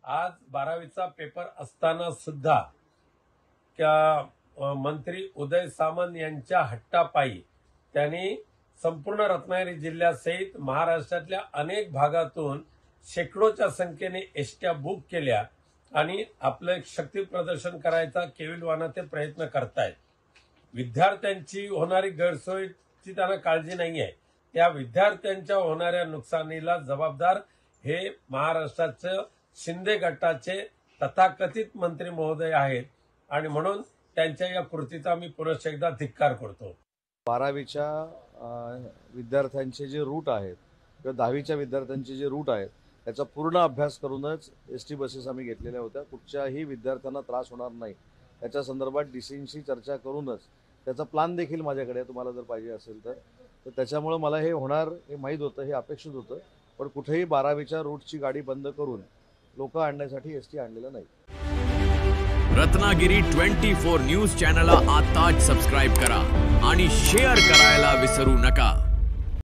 आज 12वीचा पेपर असताना सुद्धा त्या मंत्री उदय सामंत यांच्या हट्टापायी त्यांनी संपूर्ण रत्नागिरी जिल्ह्यासहित महाराष्ट्रातल्या अनेक भागातून शेकडोच्या संख्येने एसट्या बुक केल्या आणि आपलं शक्ती प्रदर्शन करायचा केविलवाना ते प्रयत्न करतायत। विद्यार्थ्यांची होणारी गैरसोयीची त्यांना काळजी नाही आहे। त्या विद्यार्थ्यांच्या होणाऱ्या नुकसानीला जबाबदार हे महाराष्ट्राचे शिंदे गटाचे तथाकथित मंत्री महोदय आहेत आणि म्हणून त्यांच्या या कृतीचा मी पुनश्च एकदा धिक्कार करतो। 12वीच्या विद्यार्थ्यांचे जे रूट आहेत किंवा 10वीच्या विद्यार्थ्यांचे जे रूट आहेत त्याचा पूर्ण अभ्यास करूनच एसटी बसेस आम्ही घेतलेल्या होत्या। कुठच्याही विद्यार्थ्यांना त्रास होणार नाही त्याच्या संदर्भात डीसींशी चर्चा करूनच त्याचा प्लॅन देखील माझ्याकडे तुम्हाला जर पाहिजे असेल तर त्याच्यामुळे मला हे होणार हे माहीत होतं, हे अपेक्षित होतं, पण कुठेही 12वीच्या रूटची गाडी बंद करून लोक आणण्यासाठी एसटी आणलेलं नाही। रत्नागिरी 24 न्यूज चॅनलला आताच सबस्क्राइब करा आणि शेअर करायला विसरू नका।